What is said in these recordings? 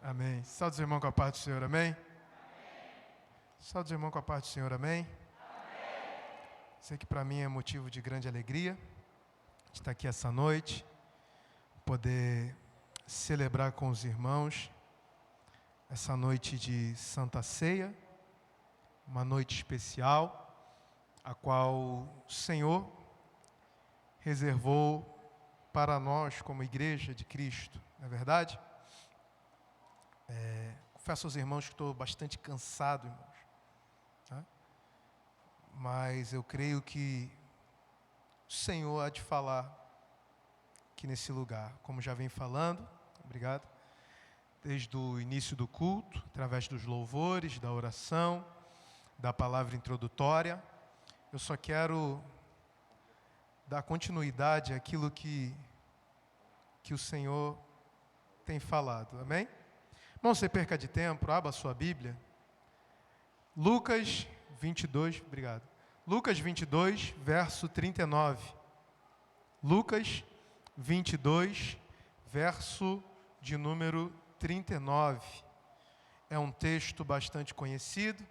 Amém. Salve os irmãos com a paz do Senhor, amém? Salve os irmãos com a paz do Senhor, amém? Sei que para mim é motivo de grande alegria estar aqui essa noite, poder celebrar com os irmãos essa noite de Santa Ceia, uma noite especial, a qual o Senhor reservou para nós como igreja de Cristo, não é verdade? Confesso aos irmãos que estou bastante cansado, irmãos. Tá? Mas eu creio que o Senhor há de falar aqui nesse lugar, como já vem falando, obrigado, desde o início do culto, através dos louvores, da oração, da palavra introdutória. Eu só quero dar continuidade àquilo que o Senhor tem falado, amém? Não se perca de tempo, abra a sua Bíblia. Lucas 22, obrigado. Lucas 22, verso 39. Lucas 22, verso de número 39. É um texto bastante conhecido.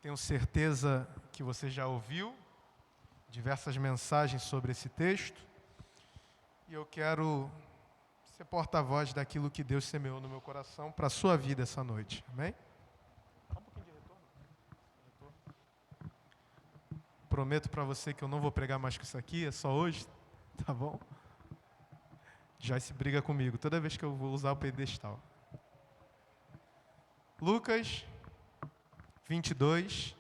Tenho certeza que você já ouviu diversas mensagens sobre esse texto. E eu quero ser porta-voz daquilo que Deus semeou no meu coração para a sua vida essa noite. Amém? Dá um pouquinho de retorno. Prometo para você que eu não vou pregar mais com isso aqui, é só hoje, tá bom? Já se briga comigo toda vez que eu vou usar o pedestal. Lucas 22,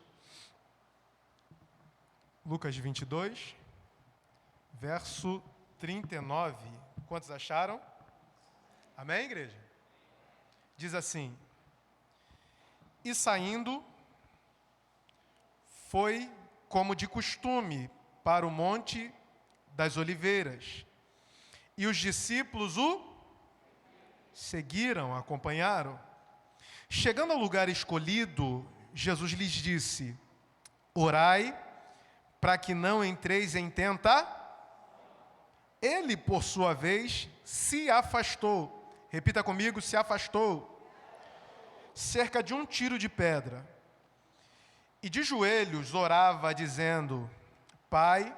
verso 39. Quantos acharam? Amém, igreja? Diz assim: e saindo, foi como de costume para o Monte das Oliveiras. E os discípulos o seguiram, acompanharam. Chegando ao lugar escolhido, Jesus lhes disse: orai para que não entreis em tentação. Ele, por sua vez, se afastou. Repita comigo, se afastou. Cerca de um tiro de pedra. E de joelhos orava, dizendo: Pai,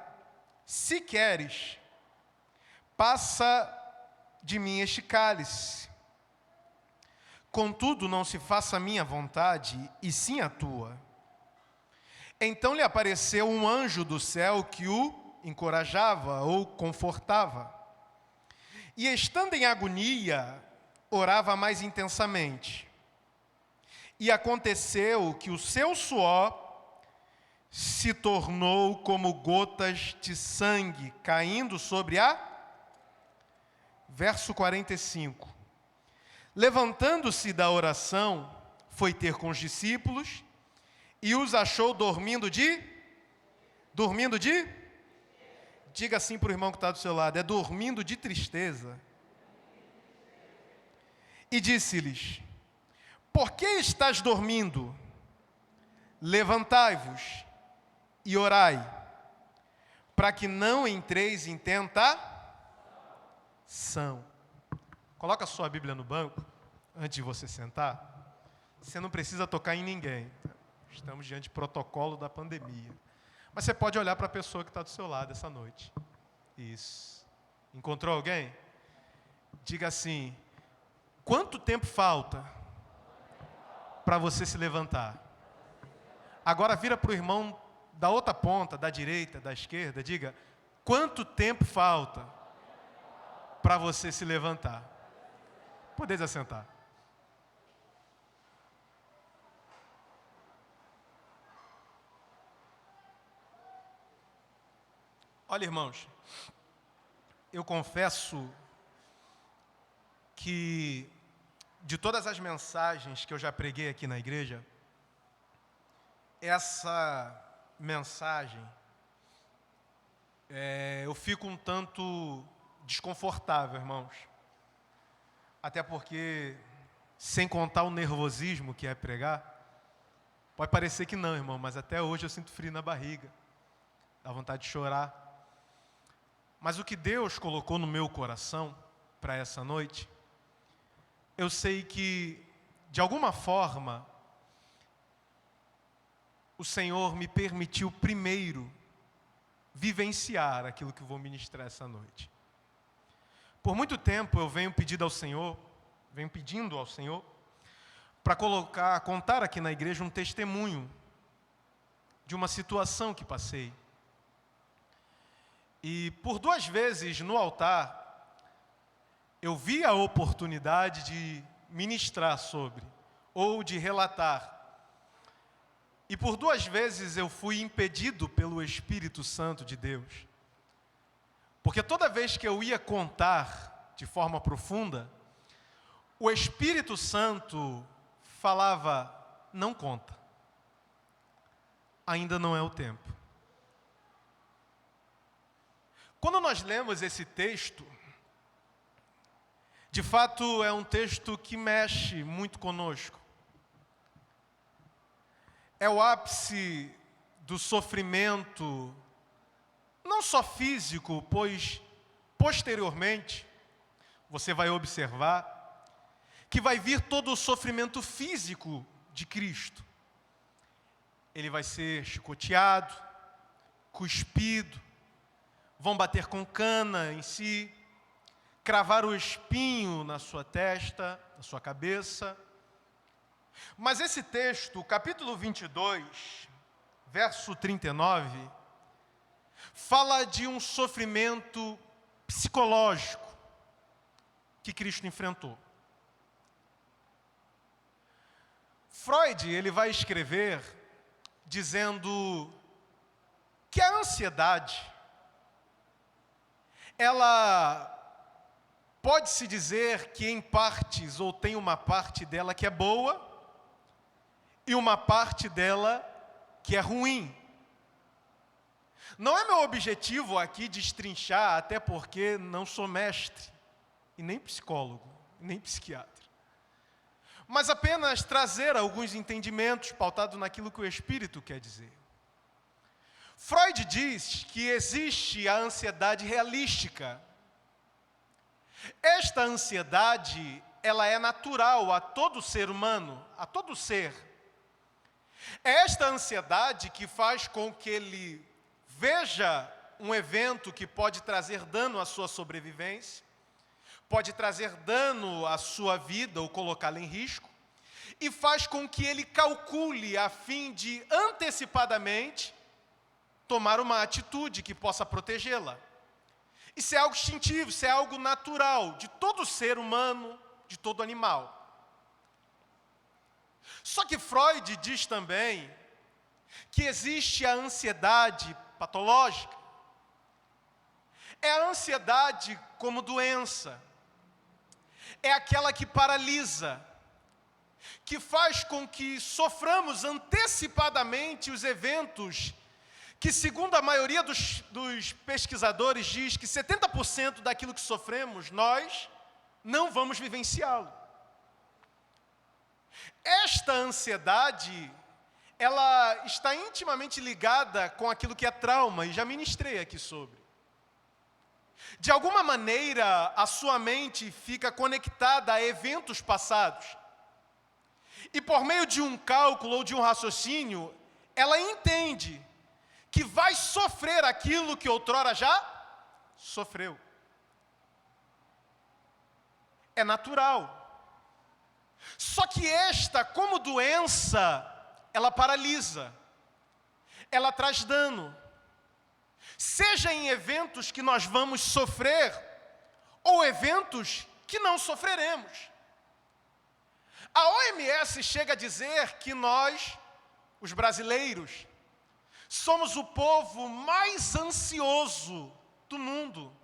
se queres, passa de mim este cálice. Contudo, não se faça a minha vontade, e sim a tua. Então lhe apareceu um anjo do céu que o encorajava ou confortava. E estando em agonia, orava mais intensamente. E aconteceu que o seu suor se tornou como gotas de sangue caindo sobre a... Verso 45. Levantando-se da oração, foi ter com os discípulos e os achou dormindo de... Diga assim para o irmão que está do seu lado: é dormindo de tristeza. E disse-lhes: por que estás dormindo? Levantai-vos e orai, para que não entreis em tentação. Coloca a sua Bíblia no banco, antes de você sentar. Você não precisa tocar em ninguém. Estamos diante de protocolo da pandemia. Mas você pode olhar para a pessoa que está do seu lado essa noite. Isso. Encontrou alguém? Diga assim: quanto tempo falta para você se levantar? Agora vira para o irmão da outra ponta, da direita, da esquerda, diga: quanto tempo falta para você se levantar? Podeis assentar. Olha, irmãos, eu confesso que de todas as mensagens que eu já preguei aqui na igreja, essa mensagem, eu fico um tanto desconfortável, irmãos. Até porque, sem contar o nervosismo que é pregar, pode parecer que não, irmão, mas até hoje eu sinto frio na barriga, dá vontade de chorar. Mas o que Deus colocou no meu coração para essa noite eu sei que, de alguma forma, o Senhor me permitiu primeiro vivenciar aquilo que eu vou ministrar essa noite. Por muito tempo eu venho pedindo ao Senhor para contar aqui na igreja um testemunho de uma situação que passei. E por 2 vezes no altar, eu vi a oportunidade de ministrar sobre, ou de relatar. E por 2 vezes eu fui impedido pelo Espírito Santo de Deus. Porque toda vez que eu ia contar de forma profunda, o Espírito Santo falava, não conta. Ainda não é o tempo. Quando nós lemos esse texto, de fato é um texto que mexe muito conosco. É o ápice do sofrimento, não só físico, pois posteriormente você vai observar que vai vir todo o sofrimento físico de Cristo. Ele vai ser chicoteado, cuspido, vão bater com cana em si, cravar o espinho na sua testa, na sua cabeça. Mas esse texto, capítulo 22, verso 39, fala de um sofrimento psicológico que Cristo enfrentou. Freud, ele vai escrever dizendo que a ansiedade, ela pode-se dizer que em partes, ou tem uma parte dela que é boa, e uma parte dela que é ruim. Não é meu objetivo aqui destrinchar, até porque não sou mestre, e nem psicólogo, nem psiquiatra. Mas apenas trazer alguns entendimentos pautados naquilo que o Espírito quer dizer. Freud diz que existe a ansiedade realística. Esta ansiedade, ela é natural a todo ser humano, a todo ser. É esta ansiedade que faz com que ele veja um evento que pode trazer dano à sua sobrevivência, pode trazer dano à sua vida ou colocá-la em risco, e faz com que ele calcule a fim de antecipadamente tomar uma atitude que possa protegê-la. Isso é algo instintivo, isso é algo natural de todo ser humano, de todo animal. Só que Freud diz também que existe a ansiedade patológica. É a ansiedade como doença. É aquela que paralisa, que faz com que soframos antecipadamente os eventos que, segundo a maioria dos pesquisadores, diz que 70% daquilo que sofremos, nós não vamos vivenciá-lo. Esta ansiedade, ela está intimamente ligada com aquilo que é trauma, e já ministrei aqui sobre. De alguma maneira, a sua mente fica conectada a eventos passados. E por meio de um cálculo ou de um raciocínio, ela entende que vai sofrer aquilo que outrora já sofreu. É natural. Só que esta, como doença, ela paralisa. Ela traz dano. Seja em eventos que nós vamos sofrer, ou eventos que não sofreremos. A OMS chega a dizer que nós, os brasileiros, somos o povo mais ansioso do mundo.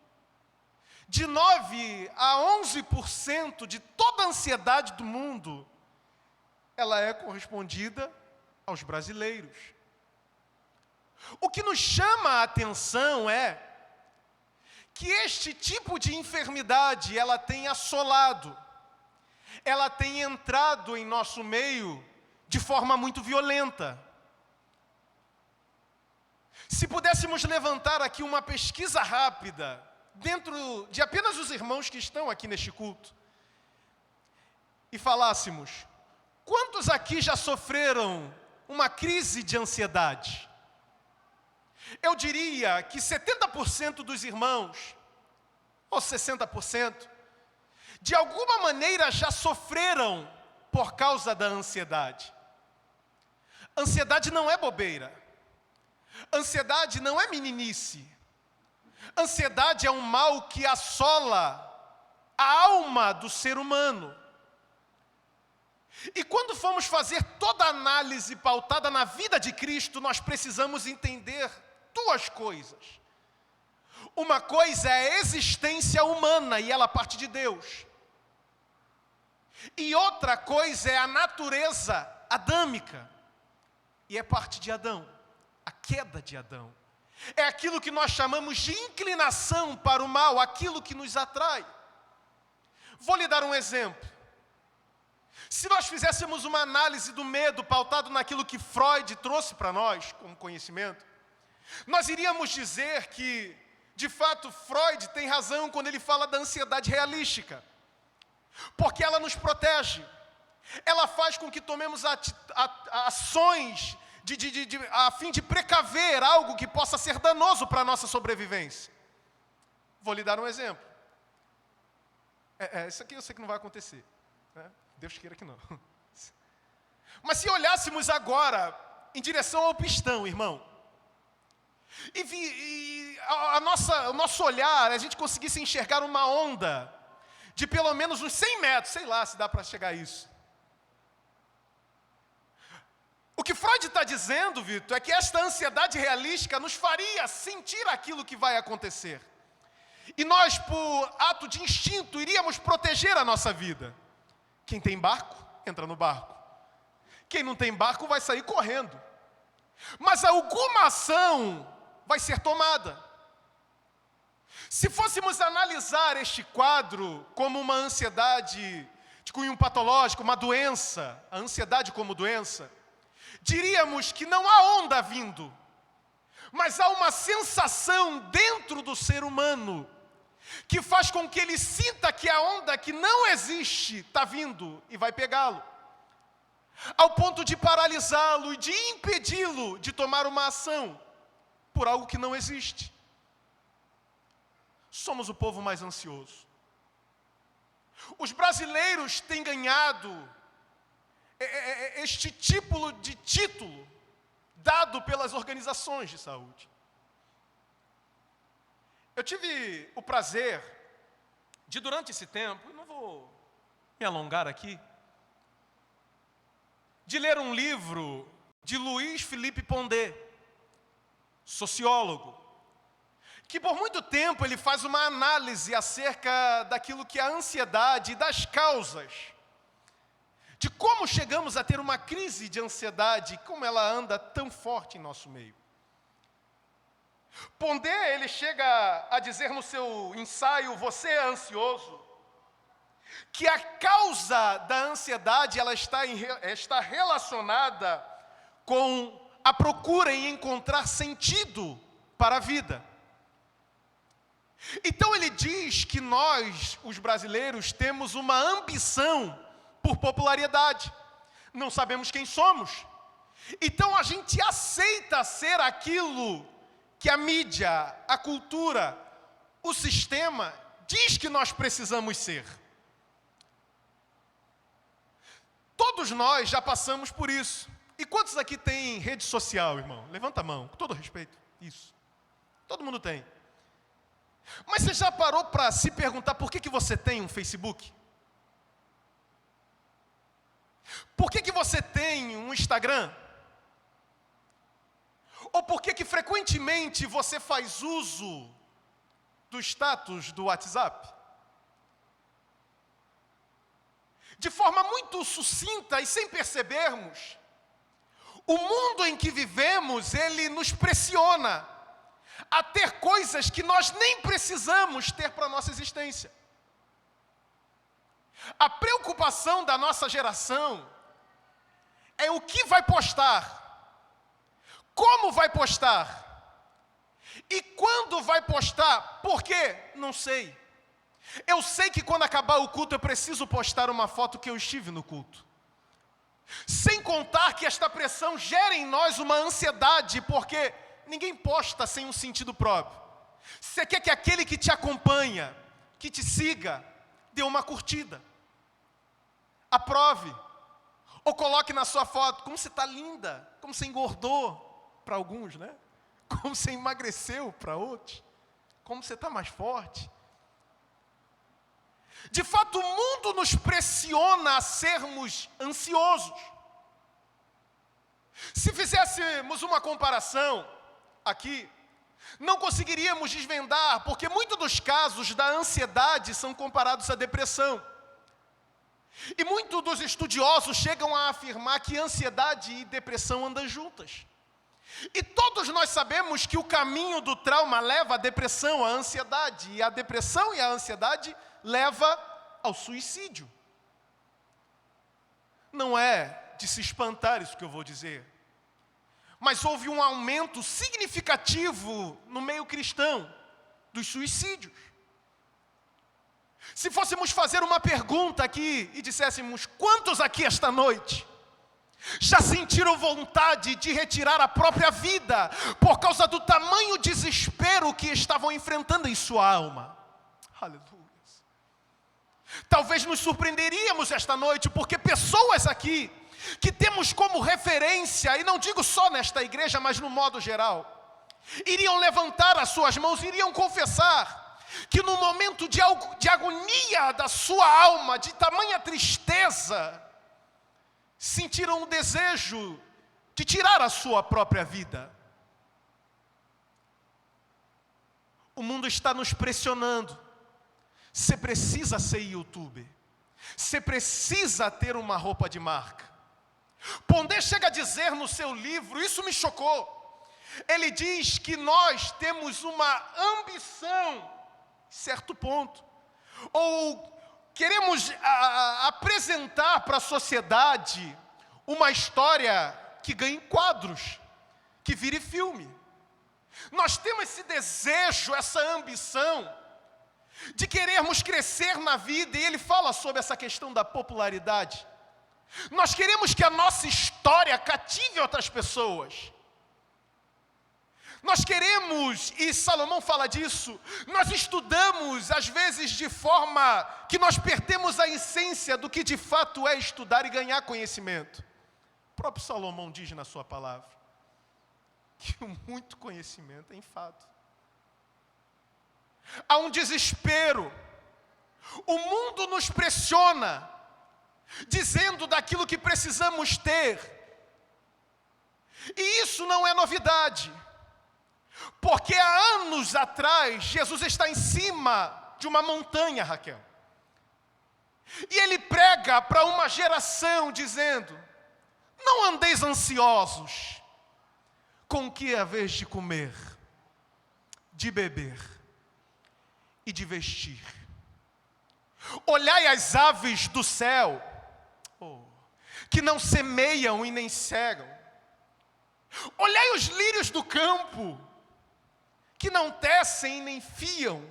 De 9 a 11% de toda a ansiedade do mundo, ela é correspondida aos brasileiros. O que nos chama a atenção é que este tipo de enfermidade, ela tem assolado, ela tem entrado em nosso meio de forma muito violenta. Se pudéssemos levantar aqui uma pesquisa rápida, dentro de apenas os irmãos que estão aqui neste culto, e falássemos: quantos aqui já sofreram uma crise de ansiedade? Eu diria que 70% dos irmãos, ou 60%, de alguma maneira já sofreram por causa da ansiedade. Ansiedade não é bobeira. Ansiedade não é meninice. Ansiedade é um mal que assola a alma do ser humano. E quando formos fazer toda a análise pautada na vida de Cristo, nós precisamos entender duas coisas. Uma coisa é a existência humana, e ela parte de Deus. E outra coisa é a natureza adâmica, e é parte de Adão, a queda de Adão. É aquilo que nós chamamos de inclinação para o mal, aquilo que nos atrai. Vou lhe dar um exemplo. Se nós fizéssemos uma análise do medo pautado naquilo que Freud trouxe para nós como conhecimento, nós iríamos dizer que, de fato, Freud tem razão quando ele fala da ansiedade realística, porque ela nos protege, ela faz com que tomemos ações a fim de precaver algo que possa ser danoso para a nossa sobrevivência. Vou lhe dar um exemplo. Isso aqui eu sei que não vai acontecer, né? Deus queira que não. Mas se olhássemos agora em direção ao pistão, irmão, e o nosso olhar, a gente conseguisse enxergar uma onda de pelo menos uns 100 metros, sei lá se dá para chegar a isso. O que Freud está dizendo, Vitor, é que esta ansiedade realística nos faria sentir aquilo que vai acontecer. E nós, por ato de instinto, iríamos proteger a nossa vida. Quem tem barco, entra no barco. Quem não tem barco vai sair correndo. Mas alguma ação vai ser tomada. Se fôssemos analisar este quadro como uma ansiedade de cunho patológico, uma doença, a ansiedade como doença, diríamos que não há onda vindo, mas há uma sensação dentro do ser humano que faz com que ele sinta que a onda que não existe está vindo e vai pegá-lo, ao ponto de paralisá-lo e de impedi-lo de tomar uma ação por algo que não existe. Somos o povo mais ansioso. Os brasileiros têm ganhado este tipo de título dado pelas organizações de saúde. Eu tive o prazer de, durante esse tempo, e não vou me alongar aqui, de ler um livro de Luiz Felipe Pondé, sociólogo, que por muito tempo ele faz uma análise acerca daquilo que é a ansiedade e das causas, de como chegamos a ter uma crise de ansiedade, como ela anda tão forte em nosso meio. Pondé, ele chega a dizer no seu ensaio, Você é Ansioso, que a causa da ansiedade ela está relacionada com a procura em encontrar sentido para a vida. Então ele diz que nós, os brasileiros, temos uma ambição por popularidade. Não sabemos quem somos. Então a gente aceita ser aquilo que a mídia, a cultura, o sistema diz que nós precisamos ser. Todos nós já passamos por isso. E quantos aqui têm rede social, irmão? Levanta a mão, com todo respeito. Isso. Todo mundo tem. Mas você já parou para se perguntar por que você tem um Facebook? Por que você tem um Instagram? Ou por que frequentemente você faz uso do status do WhatsApp? De forma muito sucinta e sem percebermos, o mundo em que vivemos, ele nos pressiona a ter coisas que nós nem precisamos ter para a nossa existência. A preocupação da nossa geração é o que vai postar, como vai postar, e quando vai postar, por quê? Não sei. Eu sei que quando acabar o culto eu preciso postar uma foto que eu estive no culto. Sem contar que esta pressão gera em nós uma ansiedade, porque ninguém posta sem um sentido próprio. Você quer que aquele que te acompanha, que te siga, dê uma curtida, aprove, ou coloque na sua foto, como você está linda, como você engordou, para alguns, né? Como você emagreceu, para outros, como você está mais forte. De fato, o mundo nos pressiona a sermos ansiosos. Se fizéssemos uma comparação aqui, não conseguiríamos desvendar, porque muitos dos casos da ansiedade são comparados à depressão. E muitos dos estudiosos chegam a afirmar que ansiedade e depressão andam juntas. E todos nós sabemos que o caminho do trauma leva à depressão, à ansiedade, e a depressão e a ansiedade leva ao suicídio. Não é de se espantar isso que eu vou dizer, mas houve um aumento significativo no meio cristão dos suicídios. Se fôssemos fazer uma pergunta aqui e disséssemos: quantos aqui esta noite já sentiram vontade de retirar a própria vida por causa do tamanho desespero que estavam enfrentando em sua alma? Aleluia. Talvez nos surpreenderíamos esta noite, porque pessoas aqui que temos como referência, e não digo só nesta igreja, mas no modo geral, iriam levantar as suas mãos, iriam confessar que no momento de agonia da sua alma, de tamanha tristeza, sentiram o desejo de tirar a sua própria vida. O mundo está nos pressionando. Você precisa ser youtuber. Você precisa ter uma roupa de marca. Pondé chega a dizer no seu livro, isso me chocou. Ele diz que nós temos uma ambição, certo ponto, ou queremos apresentar para a sociedade uma história que ganhe quadros, que vire filme. Nós temos esse desejo, essa ambição de querermos crescer na vida, e ele fala sobre essa questão da popularidade. Nós queremos que a nossa história cative outras pessoas. Nós queremos, e Salomão fala disso, nós estudamos às vezes de forma que nós perdemos a essência do que de fato é estudar e ganhar conhecimento. O próprio Salomão diz na sua palavra que o muito conhecimento é enfado. Há um desespero. O mundo nos pressiona, dizendo daquilo que precisamos ter. E isso não é novidade, porque há anos atrás, Jesus está em cima de uma montanha, Raquel. E ele prega para uma geração dizendo: não andeis ansiosos com o que é a vez de comer, de beber e de vestir. Olhai as aves do céu, que não semeiam e nem cegam. Olhai os lírios do campo, que não tecem e nem fiam.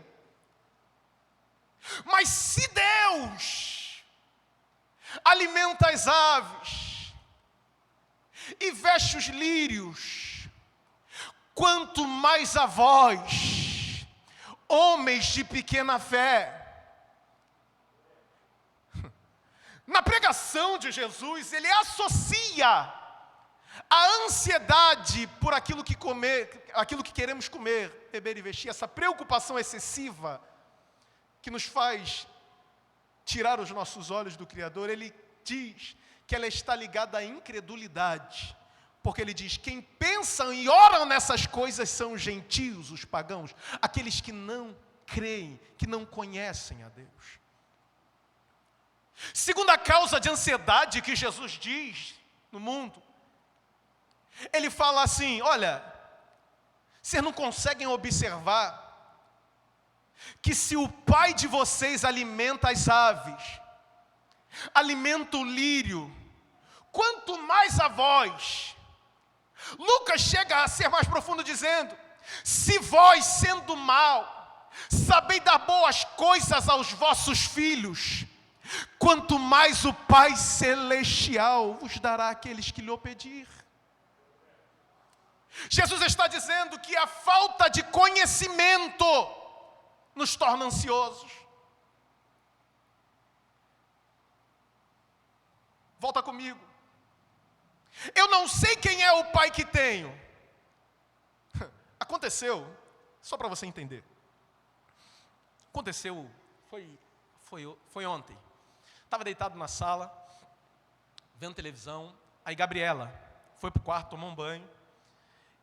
Mas se Deus alimenta as aves e veste os lírios, quanto mais a vós, homens de pequena fé. Na pregação de Jesus, ele associa a ansiedade por aquilo que queremos comer, beber e vestir, essa preocupação excessiva que nos faz tirar os nossos olhos do Criador. Ele diz que ela está ligada à incredulidade, porque ele diz: quem pensam e oram nessas coisas são os gentios, os pagãos, aqueles que não creem, que não conhecem a Deus. Segunda causa de ansiedade que Jesus diz no mundo, ele fala assim: olha, vocês não conseguem observar que se o Pai de vocês alimenta as aves, alimenta o lírio, quanto mais a vós. Lucas chega a ser mais profundo dizendo: se vós, sendo mal, sabei dar boas coisas aos vossos filhos, quanto mais o Pai Celestial vos dará aqueles que lhe pedir. Jesus está dizendo que a falta de conhecimento nos torna ansiosos. Volta comigo. Eu não sei quem é o pai que tenho. Aconteceu, só para você entender. Aconteceu, foi ontem. Estava deitado na sala, vendo televisão. Aí Gabriela foi para o quarto, tomou um banho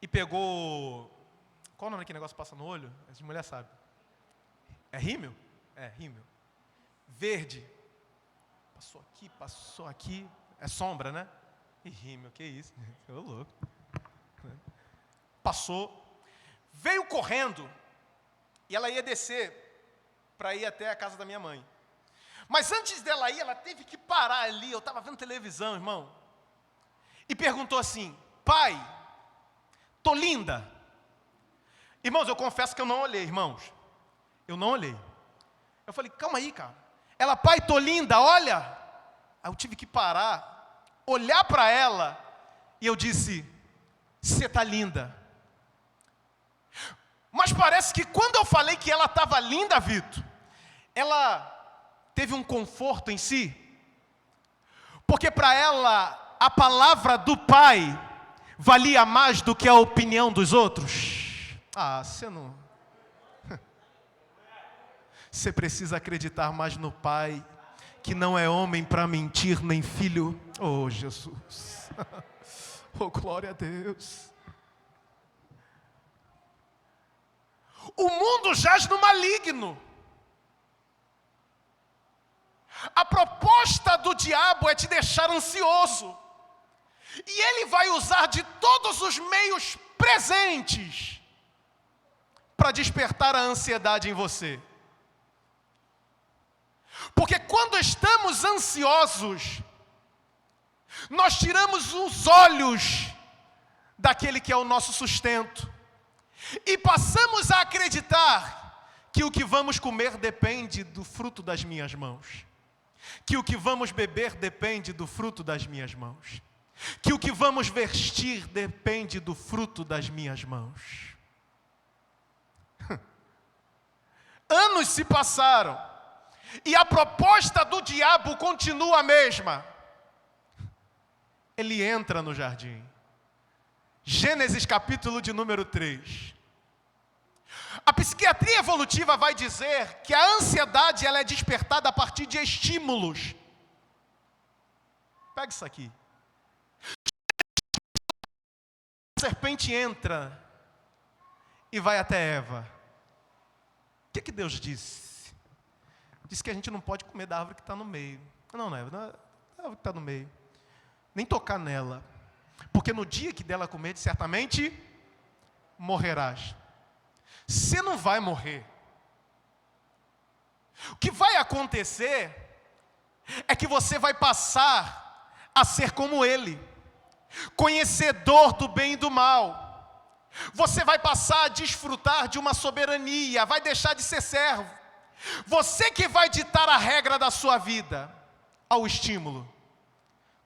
e pegou... Qual o nome daquele negócio que passa no olho? Essa mulher sabe. É rímel? É, rímel. Verde. Passou aqui. É sombra, né? E rímel, que isso? Tô louco. Passou. Veio correndo. E ela ia descer para ir até a casa da minha mãe. Mas antes dela ir, ela teve que parar ali. Eu estava vendo televisão, irmão. E perguntou assim: pai, tô linda? Irmãos, eu confesso que eu não olhei, irmãos. Eu não olhei. Eu falei, calma aí, cara. Ela, pai, tô linda, olha. Aí eu tive que parar, olhar para ela. E eu disse, você tá linda. Mas parece que quando eu falei que ela estava linda, Vitor, ela teve um conforto em si. Porque para ela, a palavra do pai valia mais do que a opinião dos outros. Ah, você não... Você precisa acreditar mais no pai, que não é homem para mentir, nem filho. Oh, Jesus. Oh, glória a Deus. O mundo jaz no maligno. A proposta do diabo é te deixar ansioso. E ele vai usar de todos os meios presentes para despertar a ansiedade em você. Porque quando estamos ansiosos, nós tiramos os olhos daquele que é o nosso sustento e passamos a acreditar que o que vamos comer depende do fruto das minhas mãos, que o que vamos beber depende do fruto das minhas mãos, que o que vamos vestir depende do fruto das minhas mãos. Anos se passaram e a proposta do diabo continua a mesma. Ele entra no jardim. Gênesis capítulo de número 3. A psiquiatria evolutiva vai dizer que a ansiedade ela é despertada a partir de estímulos. Pega isso aqui. A serpente entra e vai até Eva. O que Deus disse? Disse que a gente não pode comer da árvore que está no meio. Não, Eva, não é a árvore que está no meio. Nem tocar nela. Porque no dia que dela comer, certamente morrerás. Você não vai morrer. O que vai acontecer é que você vai passar a ser como ele, conhecedor do bem e do mal. Você vai passar a desfrutar de uma soberania, vai deixar de ser servo. Você que vai ditar a regra da sua vida. Ao estímulo,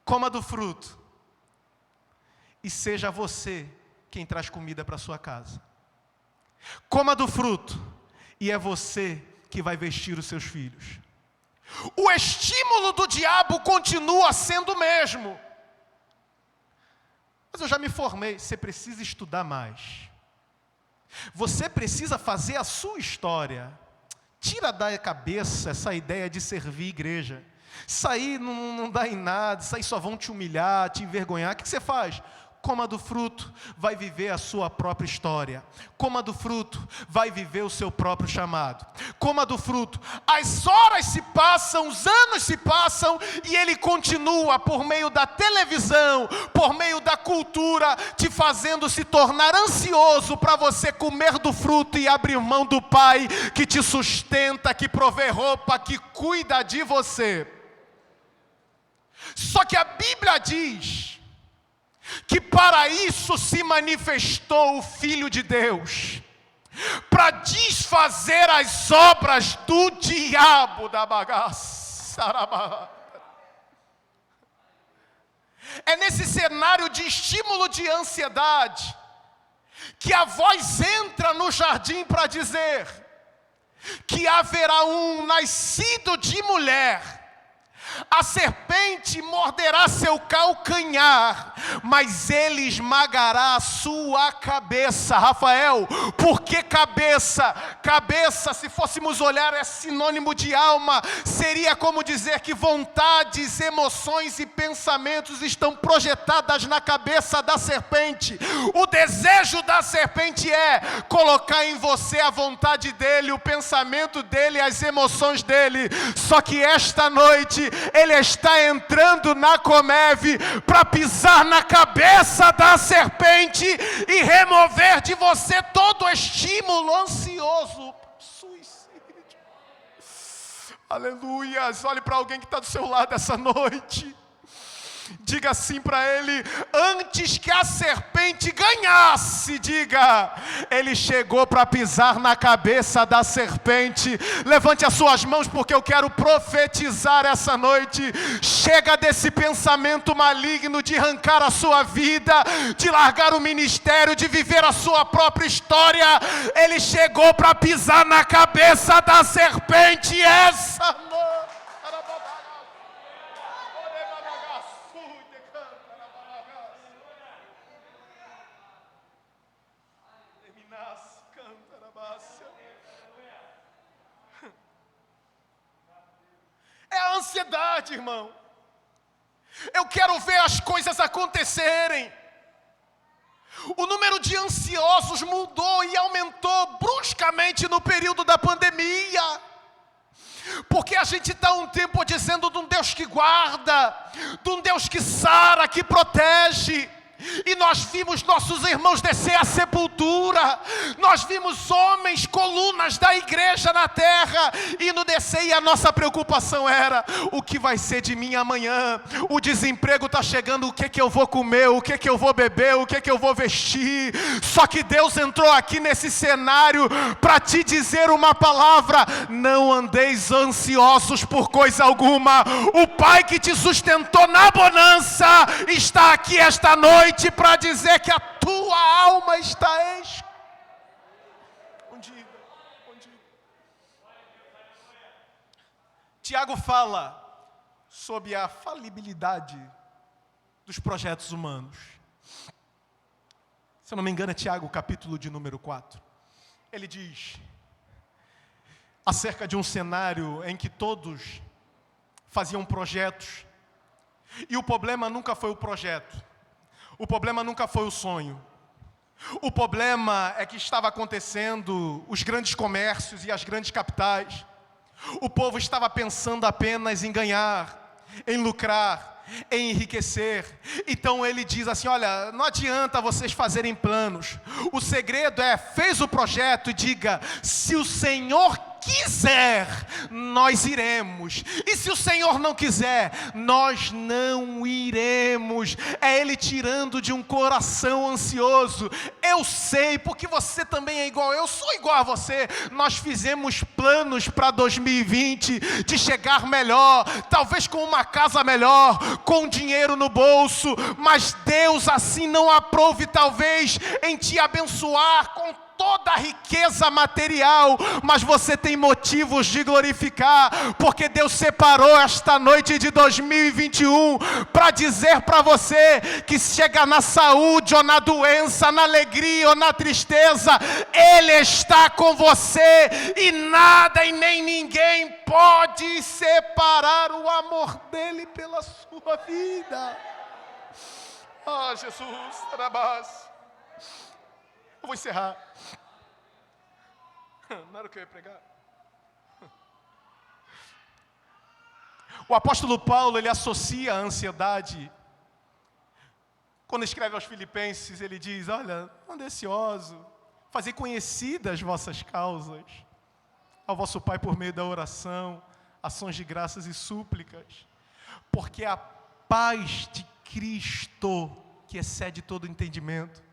coma do fruto e seja você quem traz comida para sua casa. Coma do fruto e é você que vai vestir os seus filhos. O estímulo do diabo continua sendo o mesmo. Mas eu já me formei. Você precisa estudar mais. Você precisa fazer a sua história. Tira da cabeça essa ideia de servir igreja. Isso aí não dá em nada, isso aí só vão te humilhar, te envergonhar. O que você faz? Coma do fruto, vai viver a sua própria história. Coma do fruto, vai viver o seu próprio chamado. Coma do fruto. As horas se passam, os anos se passam e ele continua por meio da televisão, por meio da cultura, te fazendo se tornar ansioso para você comer do fruto e abrir mão do Pai que te sustenta, que provê roupa, que cuida de você. Só que a Bíblia diz que para isso se manifestou o Filho de Deus, para desfazer as obras do diabo da bagaça. É nesse cenário de estímulo de ansiedade que a voz entra no jardim para dizer que haverá um nascido de mulher. A serpente morderá seu calcanhar, mas ele esmagará a sua cabeça. Rafael, por que cabeça? Cabeça, se fôssemos olhar, é sinônimo de alma. Seria como dizer que vontades, emoções e pensamentos estão projetadas na cabeça da serpente. O desejo da serpente é colocar em você a vontade dele, o pensamento dele, as emoções dele. Só que esta noite ele está entrando na Comeve para pisar na cabeça da serpente e remover de você todo estímulo ansioso. Suicídio. Aleluias. Olhe para alguém que está do seu lado essa noite. Diga assim para ele: antes que a serpente ganhasse, diga, ele chegou para pisar na cabeça da serpente. Levante as suas mãos, porque eu quero profetizar essa noite. Chega desse pensamento maligno de arrancar a sua vida, de largar o ministério, de viver a sua própria história. Ele chegou para pisar na cabeça da serpente essa noite. É a ansiedade, irmão. Eu quero ver as coisas acontecerem. O número de ansiosos mudou e aumentou bruscamente no período da pandemia. Porque a gente está um tempo dizendo de um Deus que guarda, de um Deus que sara, que protege. E nós vimos nossos irmãos descer à sepultura. Nós vimos homens, colunas da igreja na terra, indo descer, e a nossa preocupação era: o que vai ser de mim amanhã? O desemprego está chegando, o que eu vou comer? O que eu vou beber? O que eu vou vestir? Só que Deus entrou aqui nesse cenário para te dizer uma palavra: não andeis ansiosos por coisa alguma. O Pai que te sustentou na bonança está aqui esta noite para dizer que a tua alma está escondida. Tiago fala sobre a falibilidade dos projetos humanos. Se eu não me engano, é Tiago, capítulo de número 4. Ele diz acerca de um cenário em que todos faziam projetos, e o problema nunca foi o projeto. O problema nunca foi o sonho. O problema é que estava acontecendo os grandes comércios e as grandes capitais. O povo estava pensando apenas em ganhar, em lucrar, em enriquecer. Então ele diz assim: olha, não adianta vocês fazerem planos. O segredo é, fez o projeto e diga: se o Senhor quiser, nós iremos. E se o Senhor não quiser, nós não iremos. É Ele tirando de um coração ansioso. Eu sei, porque você também é igual, eu sou igual a você. Nós fizemos planos para 2020, de chegar melhor, talvez com uma casa melhor, com dinheiro no bolso, mas Deus assim não aprove talvez em te abençoar com toda a riqueza material, mas você tem motivos de glorificar, porque Deus separou esta noite de 2021 para dizer para você que chega na saúde ou na doença, na alegria ou na tristeza, Ele está com você, e nada e nem ninguém pode separar o amor dEle pela sua vida. Ah, Jesus, Tarabás. Eu vou encerrar. Não era o que eu ia pregar. O apóstolo Paulo, ele associa a ansiedade. Quando escreve aos Filipenses, ele diz: olha, ande ansioso, fazer conhecidas as vossas causas ao vosso Pai por meio da oração, ações de graças e súplicas, porque a paz de Cristo, que excede todo entendimento.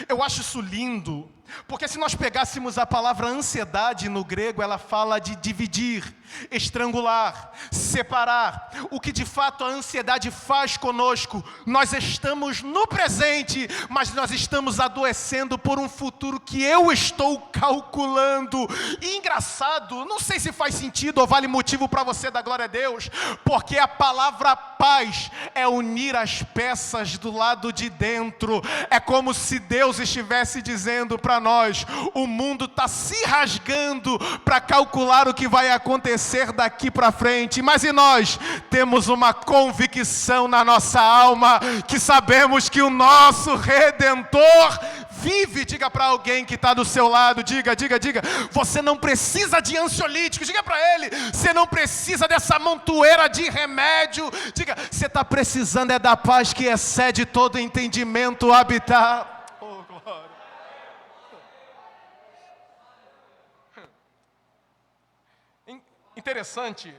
Eu acho isso lindo, Porque se nós pegássemos a palavra ansiedade no grego, ela fala de dividir, estrangular, separar. O que de fato a ansiedade faz conosco, nós estamos no presente, mas nós estamos adoecendo por um futuro que eu estou calculando. E engraçado, não sei se faz sentido ou vale motivo para você dar glória a Deus, porque a palavra paz é unir as peças do lado de dentro. É como se Deus estivesse dizendo para nós: o mundo está se rasgando para calcular o que vai acontecer daqui para frente, mas e nós temos uma convicção na nossa alma, que sabemos que o nosso Redentor vive. Diga para alguém que está do seu lado, diga, você não precisa de ansiolíticos, diga para ele, você não precisa dessa montoeira de remédio, diga, você está precisando é da paz que excede todo entendimento habitar. Oh, glória. Interessante,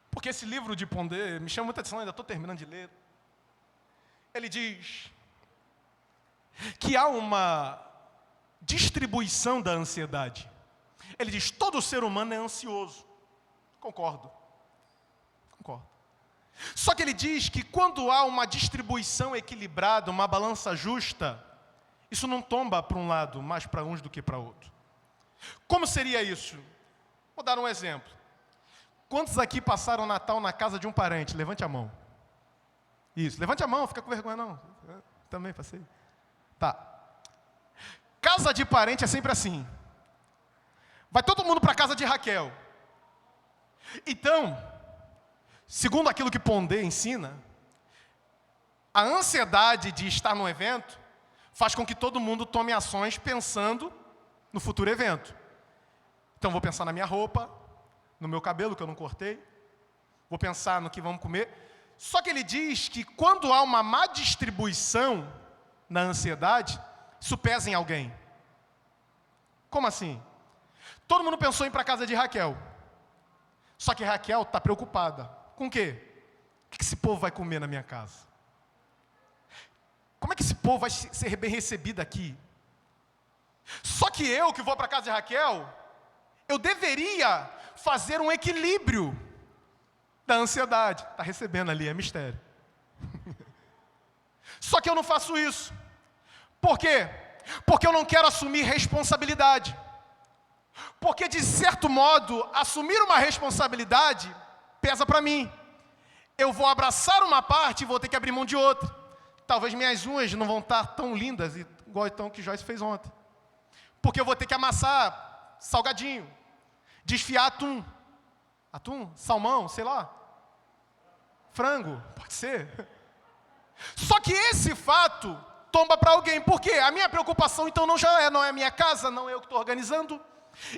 porque esse livro de Pondé me chama muita atenção, ainda estou terminando de ler. Ele diz que há uma distribuição da ansiedade. Ele diz: todo ser humano é ansioso. Concordo. Só que ele diz que quando há uma distribuição equilibrada, uma balança justa, isso não tomba para um lado mais para uns do que para outro. Como seria isso? Vou dar um exemplo. Quantos aqui passaram o Natal na casa de um parente? Levante a mão. Isso, levante a mão, fica com vergonha não. Eu também passei. Tá. Casa de parente é sempre assim. Vai todo mundo para a casa de Raquel. Então, segundo aquilo que Pondé ensina, a ansiedade de estar no evento faz com que todo mundo tome ações pensando no futuro evento. Então, vou pensar na minha roupa, no meu cabelo que eu não cortei, vou pensar no que vamos comer. Só que ele diz que quando há uma má distribuição na ansiedade, isso pesa em alguém. Como assim? Todo mundo pensou em ir para a casa de Raquel. Só que Raquel está preocupada. Com o quê? O que esse povo vai comer na minha casa? Como é que esse povo vai ser bem recebido aqui? Só que eu, que vou para a casa de Raquel, eu deveria fazer um equilíbrio da ansiedade. Está recebendo ali, é mistério. Só que eu não faço isso. Por quê? Porque eu não quero assumir responsabilidade. Porque, de certo modo, assumir uma responsabilidade pesa para mim. Eu vou abraçar uma parte e vou ter que abrir mão de outra. Talvez minhas unhas não vão estar tão lindas, igual então que Joyce fez ontem. Porque eu vou ter que amassar salgadinho, desfiar atum. Atum? Salmão? Sei lá. Frango? Pode ser. Só que esse fato tomba para alguém. Por quê? A minha preocupação então não é a minha casa, não é eu que estou organizando.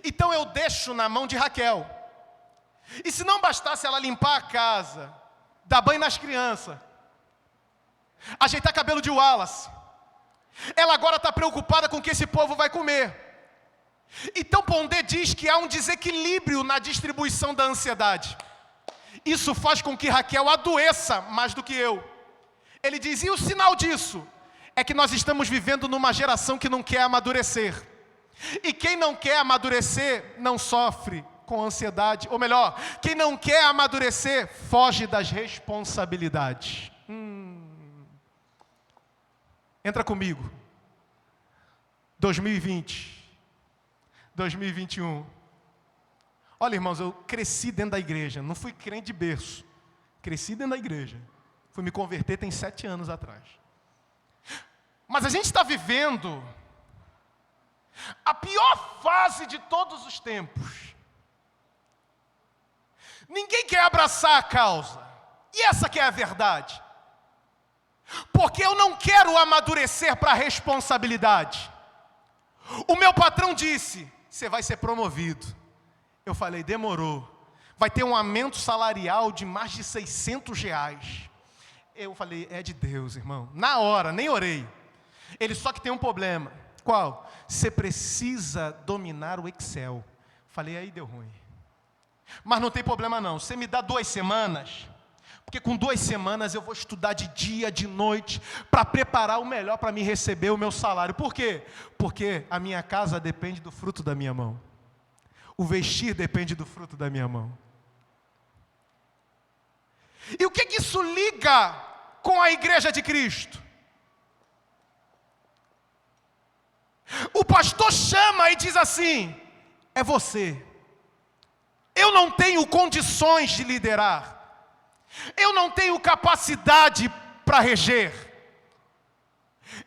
Então eu deixo na mão de Raquel. E se não bastasse ela limpar a casa, dar banho nas crianças, ajeitar cabelo de Wallace, ela agora está preocupada com o que esse povo vai comer. Então Pondé diz que há um desequilíbrio na distribuição da ansiedade. Isso faz com que Raquel adoeça mais do que eu. Ele diz, e o sinal disso é que nós estamos vivendo numa geração que não quer amadurecer. E quem não quer amadurecer não sofre com ansiedade. Ou melhor, quem não quer amadurecer foge das responsabilidades. Entra comigo. 2020. 2021. Olha, irmãos, eu cresci dentro da igreja. Não fui crente de berço. Cresci dentro da igreja. Fui me converter tem 7 anos atrás. Mas a gente está vivendo a pior fase de todos os tempos. Ninguém quer abraçar a causa. E essa que é a verdade. Porque eu não quero amadurecer para a responsabilidade. O meu patrão disse, você vai ser promovido. Eu falei, demorou. Vai ter um aumento salarial de mais de R$600. Eu falei, é de Deus, irmão. Na hora, nem orei. Ele só que tem um problema. Qual? Você precisa dominar o Excel. Falei, aí deu ruim. Mas não tem problema não. Você me dá 2 semanas, Porque com 2 semanas eu vou estudar de dia, de noite, para preparar o melhor para me receber o meu salário. Por quê? Porque a minha casa depende do fruto da minha mão. O vestir depende do fruto da minha mão. E o que isso liga com a igreja de Cristo? O pastor chama e diz assim: é você. Eu não tenho condições de liderar. Eu não tenho capacidade para reger.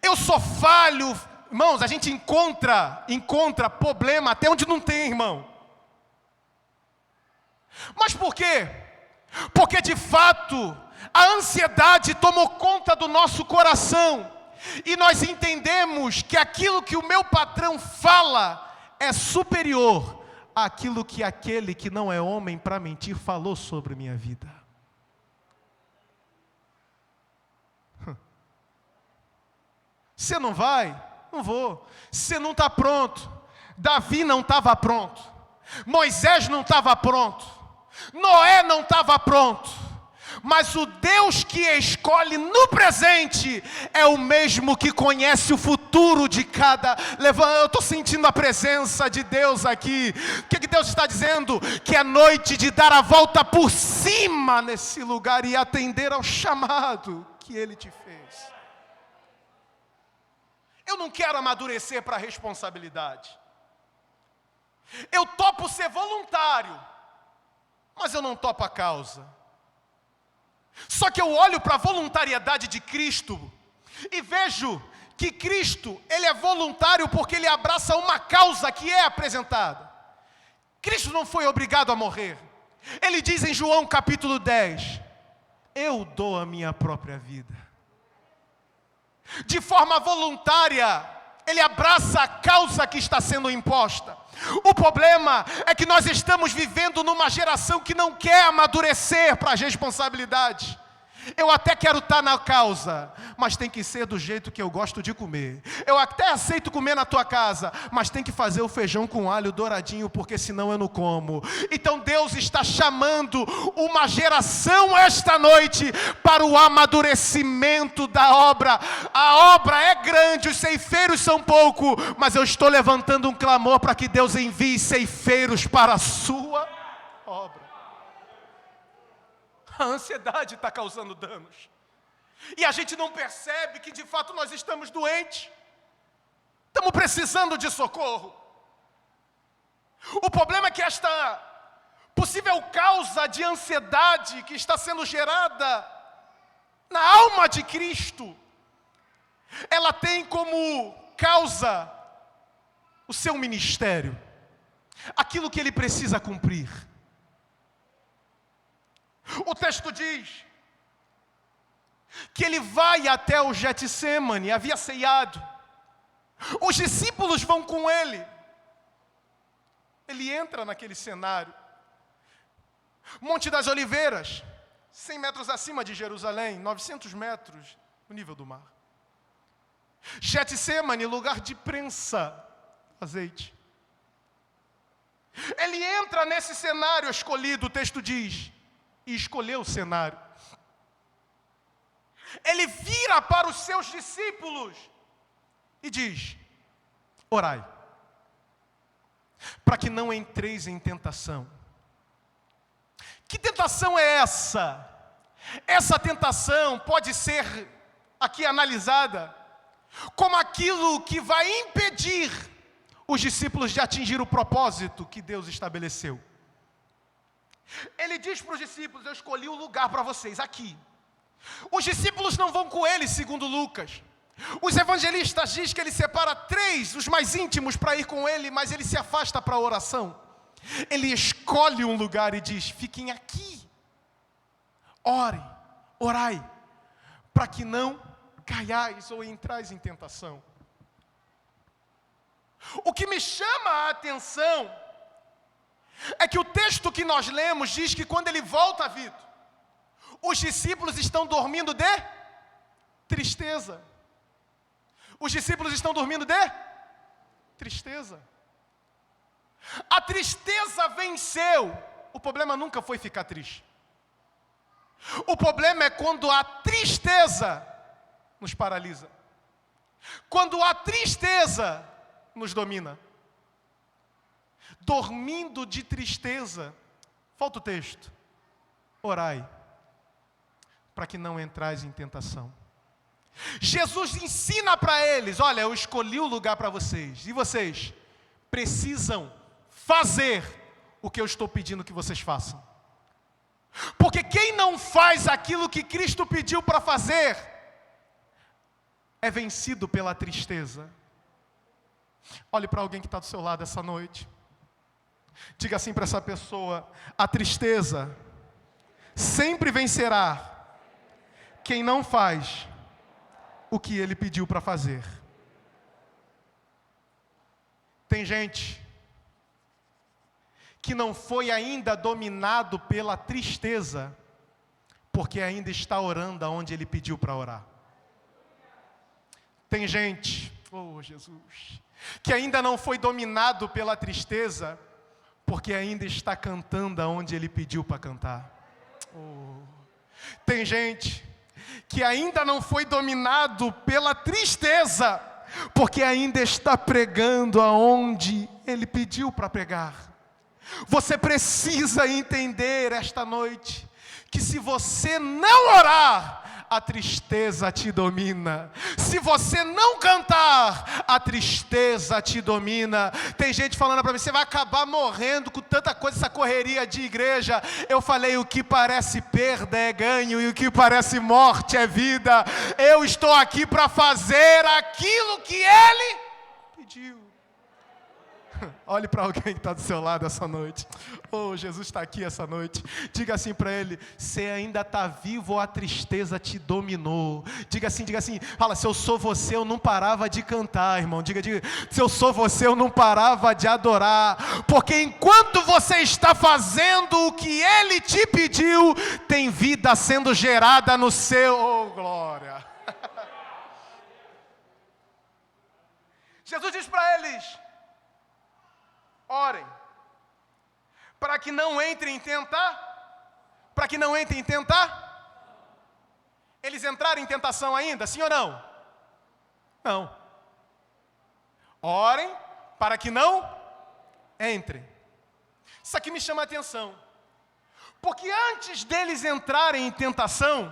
Eu sou falho. Irmãos, a gente encontra problema até onde não tem, irmão. Mas por quê? Porque de fato a ansiedade tomou conta do nosso coração. E nós entendemos que aquilo que o meu patrão fala é superior àquilo que aquele que não é homem para mentir falou sobre minha vida. Você não vai? Não vou. Você não está pronto. Davi não estava pronto. Moisés não estava pronto. Noé não estava pronto. Mas o Deus que escolhe no presente é o mesmo que conhece o futuro de cada. Eu estou sentindo a presença de Deus aqui. O que Deus está dizendo? Que é noite de dar a volta por cima nesse lugar e atender ao chamado que Ele te fez. Eu não quero amadurecer para a responsabilidade. Eu topo ser voluntário, mas eu não topo a causa. Só que eu olho para a voluntariedade de Cristo e vejo que Cristo, Ele é voluntário porque Ele abraça uma causa que é apresentada. Cristo não foi obrigado a morrer. Ele diz em João capítulo 10, eu dou a minha própria vida. De forma voluntária, Ele abraça a causa que está sendo imposta. O problema é que nós estamos vivendo numa geração que não quer amadurecer para as responsabilidades. Eu até quero estar na causa, mas tem que ser do jeito que eu gosto de comer. Eu até aceito comer na tua casa, mas tem que fazer o feijão com alho douradinho, porque senão eu não como. Então Deus está chamando uma geração esta noite para o amadurecimento da obra. A obra é grande, os ceifeiros são pouco, mas eu estou levantando um clamor para que Deus envie ceifeiros para a sua obra. A ansiedade está causando danos. E a gente não percebe que de fato nós estamos doentes. Estamos precisando de socorro. O problema é que esta possível causa de ansiedade que está sendo gerada na alma de Cristo, ela tem como causa o seu ministério. Aquilo que ele precisa cumprir. O texto diz que ele vai até o Getsêmani, havia ceiado. Os discípulos vão com ele. Ele entra naquele cenário. Monte das Oliveiras, 100 metros acima de Jerusalém, 900 metros no nível do mar. Getsêmani, lugar de prensa, azeite. Ele entra nesse cenário escolhido, o texto diz, e escolheu o cenário. Ele vira para os seus discípulos e diz: orai, para que não entreis em tentação. Que tentação é essa? Essa tentação pode ser aqui analisada como aquilo que vai impedir os discípulos de atingir o propósito que Deus estabeleceu. Ele diz para os discípulos: eu escolhi um lugar para vocês, aqui. Os discípulos não vão com ele, segundo Lucas. Os evangelistas dizem que ele separa 3, os mais íntimos, para ir com ele, mas ele se afasta para a oração. Ele escolhe um lugar e diz: fiquem aqui. Orem, orai, para que não caiais ou entrais em tentação. O que me chama a atenção é que o texto que nós lemos diz que quando ele volta à vida, os discípulos estão dormindo de tristeza. Os discípulos estão dormindo de tristeza. A tristeza venceu. O problema nunca foi ficar triste. O problema é quando a tristeza nos paralisa. Quando a tristeza nos domina. Dormindo de tristeza. Falta o texto. Orai, para que não entrais em tentação. Jesus ensina para eles, olha, eu escolhi o lugar para vocês. E vocês precisam fazer o que eu estou pedindo que vocês façam. Porque quem não faz aquilo que Cristo pediu para fazer, é vencido pela tristeza. Olhe para alguém que está do seu lado essa noite. Diga assim para essa pessoa: a tristeza sempre vencerá quem não faz o que ele pediu para fazer. Tem gente que não foi ainda dominado pela tristeza, porque ainda está orando aonde ele pediu para orar. Tem gente, oh Jesus, que ainda não foi dominado pela tristeza, porque ainda está cantando aonde ele pediu para cantar. Oh. Tem gente que ainda não foi dominado pela tristeza, porque ainda está pregando aonde ele pediu para pregar. Você precisa entender esta noite, que se você não orar, a tristeza te domina. Se você não cantar, a tristeza te domina. Tem gente falando para mim, você vai acabar morrendo com tanta coisa, essa correria de igreja. Eu falei, o que parece perda é ganho, e o que parece morte é vida. Eu estou aqui para fazer aquilo que Ele pediu. Olhe para alguém que está do seu lado essa noite. Oh, Jesus está aqui essa noite. Diga assim para ele: você ainda está vivo ou a tristeza te dominou? Diga assim, fala, se eu sou você, eu não parava de cantar, irmão. Diga, se eu sou você, eu não parava de adorar. Porque enquanto você está fazendo o que Ele te pediu, tem vida sendo gerada no seu... Oh, glória! Jesus diz para eles: orem, para que não entrem em tentar. Para que não entrem em tentar? Eles entraram em tentação ainda, sim ou não? Não. Orem, para que não entrem. Isso aqui me chama a atenção. Porque antes deles entrarem em tentação,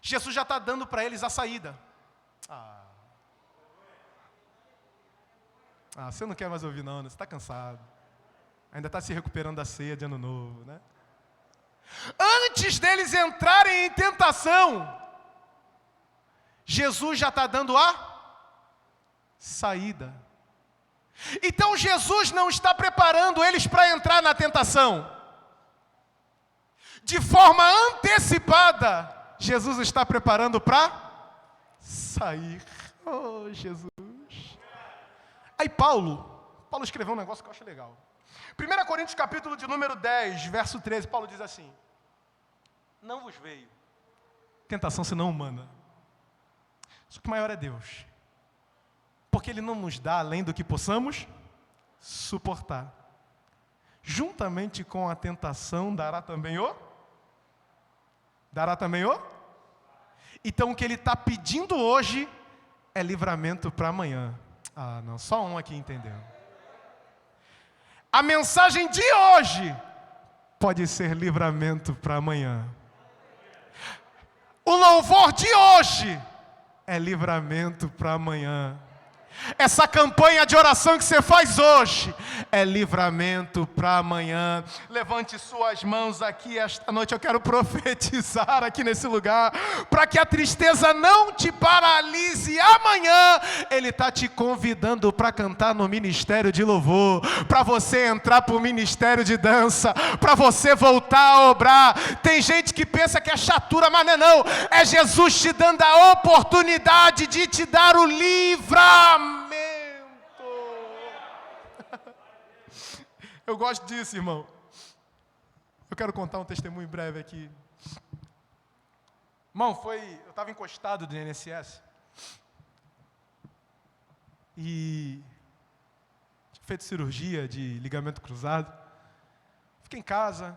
Jesus já está dando para eles a saída. Você não quer mais ouvir não, né? Você está cansado. Ainda está se recuperando da ceia de ano novo, né? Antes deles entrarem em tentação, Jesus já está dando a saída. Então Jesus não está preparando eles para entrar na tentação. De forma antecipada, Jesus está preparando para sair. Oh, Jesus. Aí Paulo escreveu um negócio que eu acho legal. 1 Coríntios capítulo de número 10, verso 13, Paulo diz assim: não vos veio tentação senão humana. Só que maior é Deus. Porque Ele não nos dá além do que possamos suportar. Juntamente com a tentação dará também o? Então o que Ele está pedindo hoje é livramento para amanhã. Não, só um aqui entendeu. A mensagem de hoje pode ser livramento para amanhã. O louvor de hoje é livramento para amanhã. Essa campanha de oração que você faz hoje é livramento para amanhã. Levante suas mãos aqui esta noite. Eu quero profetizar aqui nesse lugar, para que a tristeza não te paralise. Amanhã Ele está te convidando para cantar no ministério de louvor, para você entrar para o ministério de dança, para você voltar a obrar. Tem gente que pensa que é chatura, mas não. É Jesus te dando a oportunidade de te dar o livramento. Eu gosto disso, irmão. Eu quero contar um testemunho breve aqui. Irmão, eu estava encostado do INSS. E tinha feito cirurgia de ligamento cruzado. Fiquei em casa,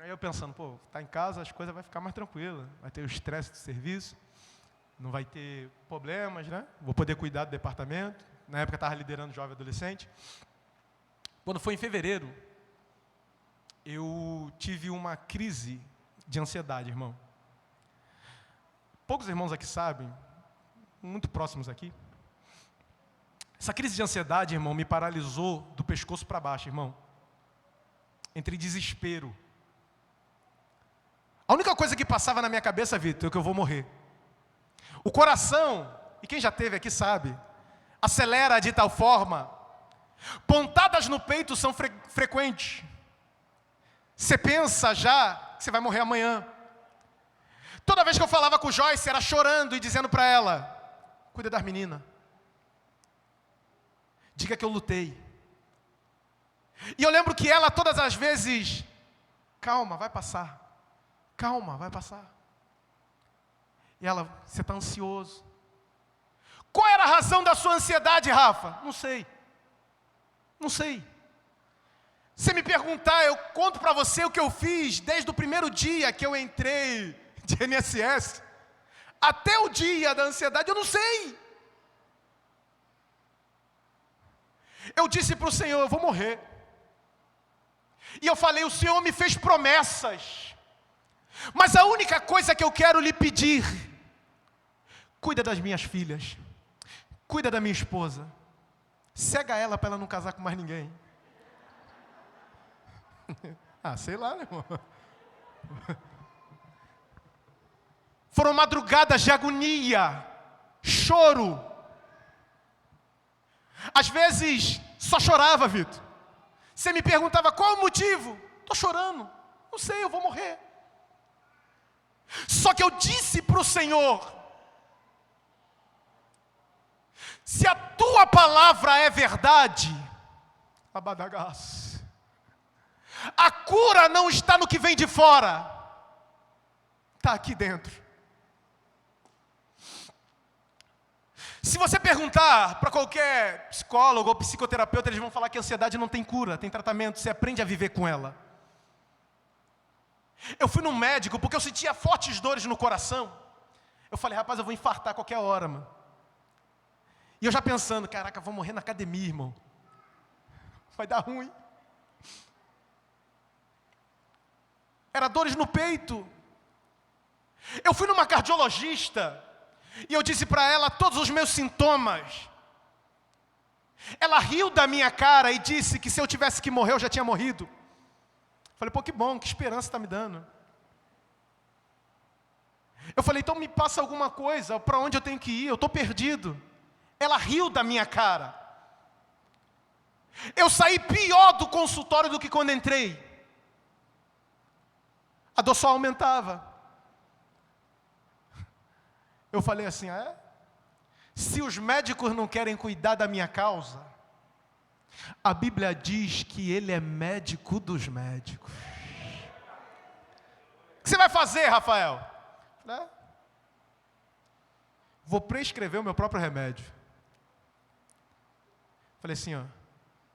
Aí eu pensando, pô, tá em casa, as coisas vai ficar mais tranquilas. Vai ter o estresse do serviço, não vai ter problemas, né? Vou poder cuidar do departamento. Na época eu estava liderando jovem adolescente. Quando foi em fevereiro, eu tive uma crise de ansiedade, irmão. Poucos irmãos aqui sabem, muito próximos aqui. Essa crise de ansiedade, irmão, me paralisou do pescoço para baixo, irmão. Entrei em desespero. A única coisa que passava na minha cabeça, Vitor, é que eu vou morrer. O coração, e quem já teve aqui sabe, acelera de tal forma, pontadas no peito são frequentes. Você pensa já que você vai morrer amanhã. Toda vez que eu falava com Joyce, era chorando e dizendo para ela, cuida das meninas. Diga que eu lutei. E eu lembro que ela todas as vezes, calma, vai passar. Calma, vai passar. E ela, você está ansioso. Qual era a razão da sua ansiedade, Rafa? Não sei. Não sei. Se me perguntar, eu conto para você o que eu fiz desde o primeiro dia que eu entrei de NSS, até o dia da ansiedade, eu não sei. Eu disse para o Senhor, eu vou morrer. E eu falei, o Senhor me fez promessas. Mas a única coisa que eu quero lhe pedir, cuida das minhas filhas, cuida da minha esposa, cega ela para ela não casar com mais ninguém. Sei lá, né, irmão? Foram madrugadas de agonia, choro. Às vezes, só chorava, Vitor. Você me perguntava, qual o motivo? Estou chorando. Não sei, eu vou morrer. Só que eu disse para o Senhor, se a tua palavra é verdade, abadagás, a cura não está no que vem de fora, está aqui dentro. Se você perguntar para qualquer psicólogo ou psicoterapeuta, eles vão falar que a ansiedade não tem cura, tem tratamento, você aprende a viver com ela. Eu fui num médico porque eu sentia fortes dores no coração. Eu falei, rapaz, eu vou infartar a qualquer hora, mano. E eu já pensando, caraca, eu vou morrer na academia, irmão. Vai dar ruim. Era dores no peito. Eu fui numa cardiologista e eu disse para ela todos os meus sintomas. Ela riu da minha cara e disse que se eu tivesse que morrer, eu já tinha morrido. Falei, pô, que bom, que esperança está me dando. Eu falei, então me passa alguma coisa, para onde eu tenho que ir, eu estou perdido. Ela riu da minha cara. Eu saí pior do consultório do que quando entrei. A dor só aumentava. Eu falei assim, se os médicos não querem cuidar da minha causa, a Bíblia diz que Ele é médico dos médicos. O que você vai fazer, Rafael? Vou prescrever o meu próprio remédio. Falei assim,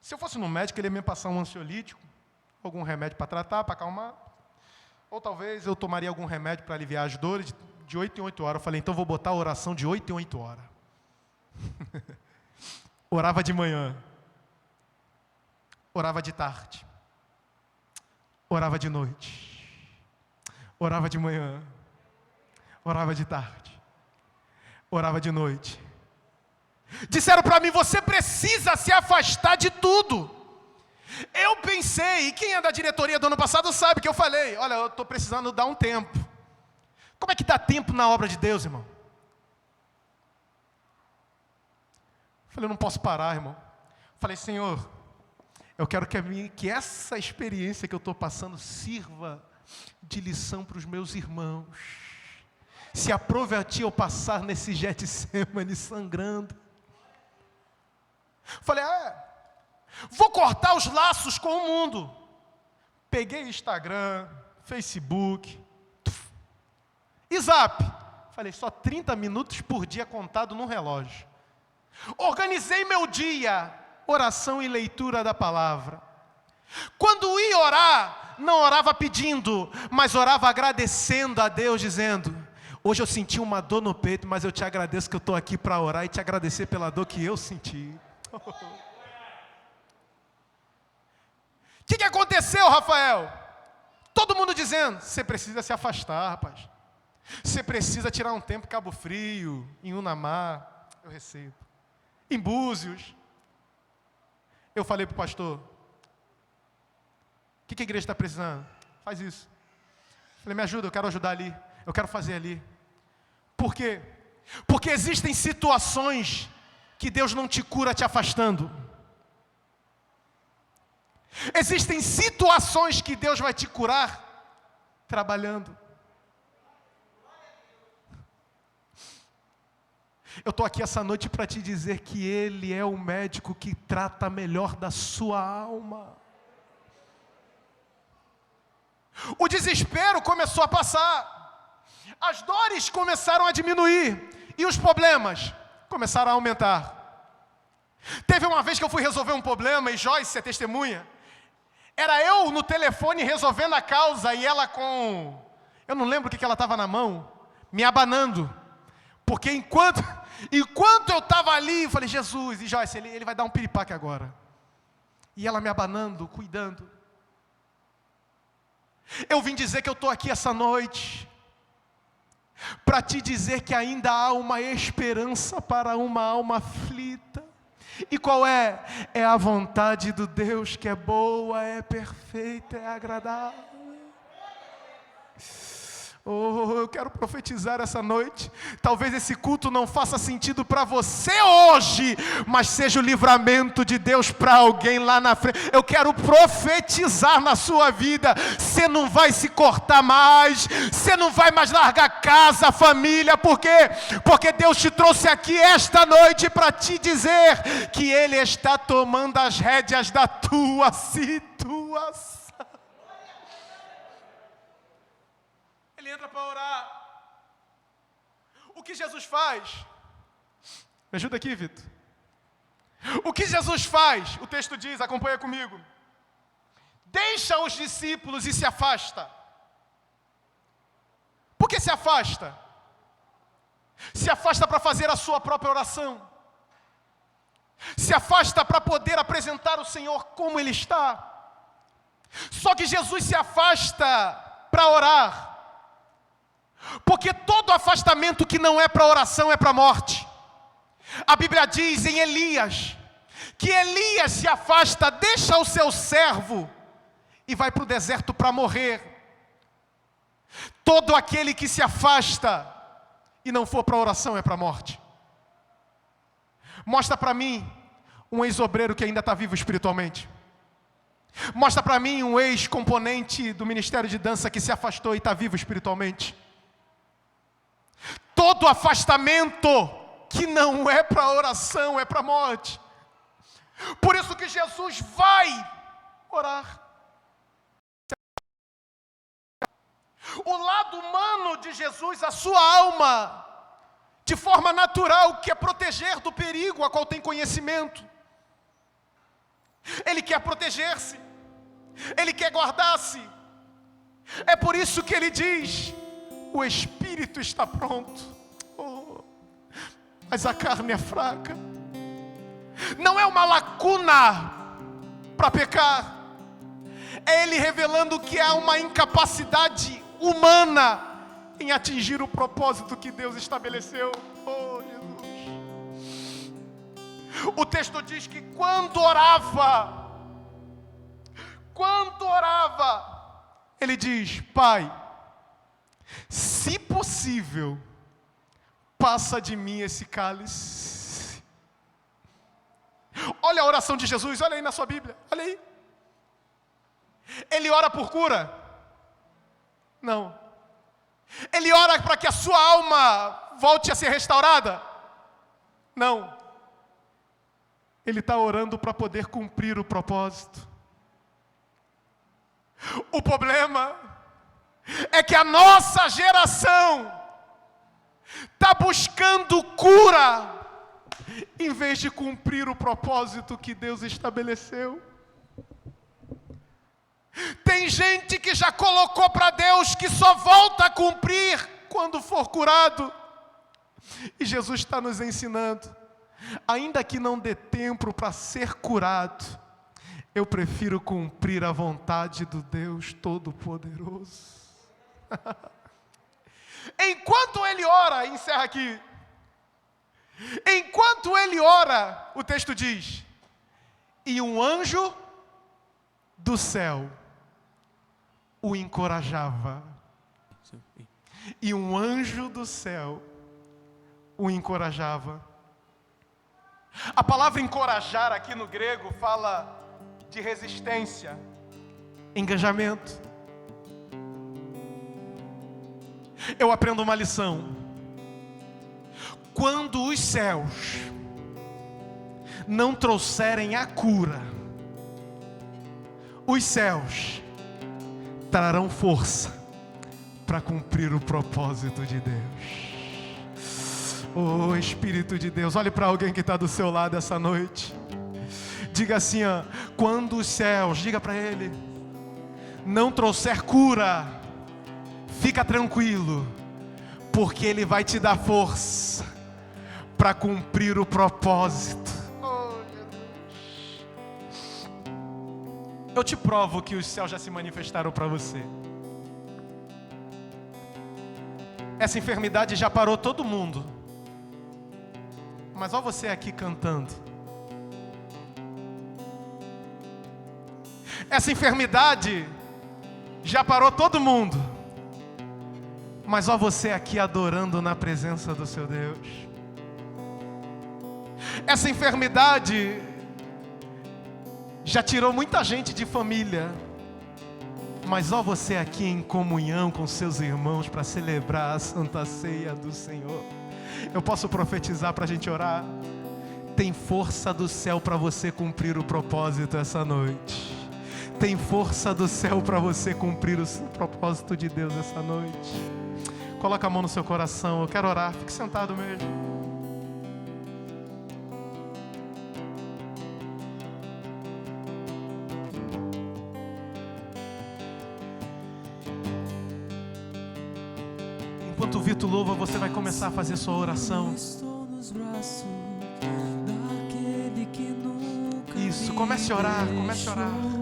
se eu fosse no médico, ele ia me passar um ansiolítico, algum remédio para tratar, para acalmar, ou talvez eu tomaria algum remédio para aliviar as dores de 8 em 8 horas. Eu falei, então vou botar a oração de 8 em 8 horas. Orava de manhã. Orava de tarde, orava de noite, orava de manhã, orava de tarde, orava de noite. Disseram para mim, você precisa se afastar de tudo. Eu pensei, e quem é da diretoria do ano passado sabe que eu falei, olha, eu estou precisando dar um tempo. Como é que dá tempo na obra de Deus, irmão? Falei, eu não posso parar, irmão. Falei, Senhor, eu quero que essa experiência que eu estou passando sirva de lição para os meus irmãos. Se aprove a ti eu passar nesse Getsemane sangrando. Falei, vou cortar os laços com o mundo. Peguei Instagram, Facebook, e Zap. Falei, só 30 minutos por dia contado no relógio. Organizei meu dia. Oração e leitura da palavra. Quando ia orar, não orava pedindo, mas orava agradecendo a Deus, dizendo: hoje eu senti uma dor no peito, mas eu te agradeço que eu estou aqui para orar e te agradecer pela dor que eu senti. O que aconteceu, Rafael? Todo mundo dizendo: você precisa se afastar, rapaz. Você precisa tirar um tempo em Cabo Frio, em Unamar. Eu recebo. Em Búzios. Eu falei para o pastor: o que a igreja está precisando? Faz isso. Falei: me ajuda, eu quero ajudar ali. Eu quero fazer ali. Por quê? Porque existem situações que Deus não te cura te afastando. Existem situações que Deus vai te curar trabalhando. Eu estou aqui essa noite para te dizer que Ele é o médico que trata melhor da sua alma. O desespero começou a passar, as dores começaram a diminuir e os problemas começaram a aumentar. Teve uma vez que eu fui resolver um problema, e Joyce é testemunha. Era eu no telefone resolvendo a causa e ela com... eu não lembro o que ela estava na mão, me abanando. Porque enquanto eu estava ali, eu falei: Jesus, e Joyce, ele vai dar um piripaque agora. E ela me abanando, cuidando. Eu vim dizer que eu estou aqui essa noite para te dizer que ainda há uma esperança para uma alma aflita. E qual é? É a vontade do Deus que é boa, é perfeita, é agradável. Oh, eu quero profetizar essa noite. Talvez esse culto não faça sentido para você hoje, mas seja o livramento de Deus para alguém lá na frente. Eu quero profetizar na sua vida. Você não vai se cortar mais, você não vai mais largar casa, família. Por quê? Porque Deus te trouxe aqui esta noite para te dizer que Ele está tomando as rédeas da tua situação. Ele entra para orar. O que Jesus faz? Me ajuda aqui, Vitor. O que Jesus faz? O texto diz, acompanha comigo: deixa os discípulos e se afasta. Por que se afasta? Se afasta para fazer a sua própria oração. Se afasta para poder apresentar o Senhor como Ele está. Só que Jesus se afasta para orar. Porque todo afastamento que não é para oração é para morte. A Bíblia diz em Elias, que Elias se afasta, deixa o seu servo e vai para o deserto para morrer. Todo aquele que se afasta e não for para oração é para morte. Mostra para mim um ex-obreiro que ainda está vivo espiritualmente. Mostra para mim um ex-componente do Ministério de Dança que se afastou e está vivo espiritualmente. Todo afastamento que não é para oração é para morte. Por isso que Jesus vai orar. O lado humano de Jesus, a sua alma, de forma natural, quer proteger do perigo a qual tem conhecimento. Ele quer proteger-se. Ele quer guardar-se. É por isso que ele diz: o espírito está pronto, mas a carne é fraca. Não é uma lacuna para pecar. É ele revelando que há uma incapacidade humana em atingir o propósito que Deus estabeleceu. Oh, Jesus. O texto diz que quando orava, ele diz: Pai, se possível, passa de mim esse cálice. Olha a oração de Jesus, olha aí na sua Bíblia, olha aí. Ele ora por cura? Não. Ele ora para que a sua alma volte a ser restaurada? Não. Ele está orando para poder cumprir o propósito. O problema é que a nossa geração está buscando cura em vez de cumprir o propósito que Deus estabeleceu. Tem gente que já colocou para Deus que só volta a cumprir quando for curado. E Jesus está nos ensinando, ainda que não dê tempo para ser curado, eu prefiro cumprir a vontade do Deus Todo-Poderoso. Enquanto ele ora, encerra aqui. Enquanto ele ora, o texto diz, e um anjo do céu o encorajava. E um anjo do céu o encorajava. A palavra encorajar aqui no grego fala de resistência, engajamento. Eu aprendo uma lição. Quando os céus não trouxerem a cura, os céus trarão força para cumprir o propósito de Deus. Oh, Espírito de Deus, olhe para alguém que está do seu lado essa noite. Diga assim, ó, quando os céus, diga para ele, não trouxer cura, fica tranquilo, porque ele vai te dar força para cumprir o propósito. Oh, meu Deus. Eu te provo que os céus já se manifestaram para você. Essa enfermidade já parou todo mundo. Mas olha você aqui cantando. Essa enfermidade já parou todo mundo. Mas olha você aqui adorando na presença do seu Deus. Essa enfermidade já tirou muita gente de família. Mas olha você aqui em comunhão com seus irmãos para celebrar a Santa Ceia do Senhor. Eu posso profetizar para a gente orar? Tem força do céu para você cumprir o propósito essa noite. Tem força do céu para você cumprir o propósito de Deus essa noite. Coloca a mão no seu coração, eu quero orar, fique sentado mesmo. Enquanto o Vitor louva, você vai começar a fazer sua oração. Isso, comece a orar, comece a orar.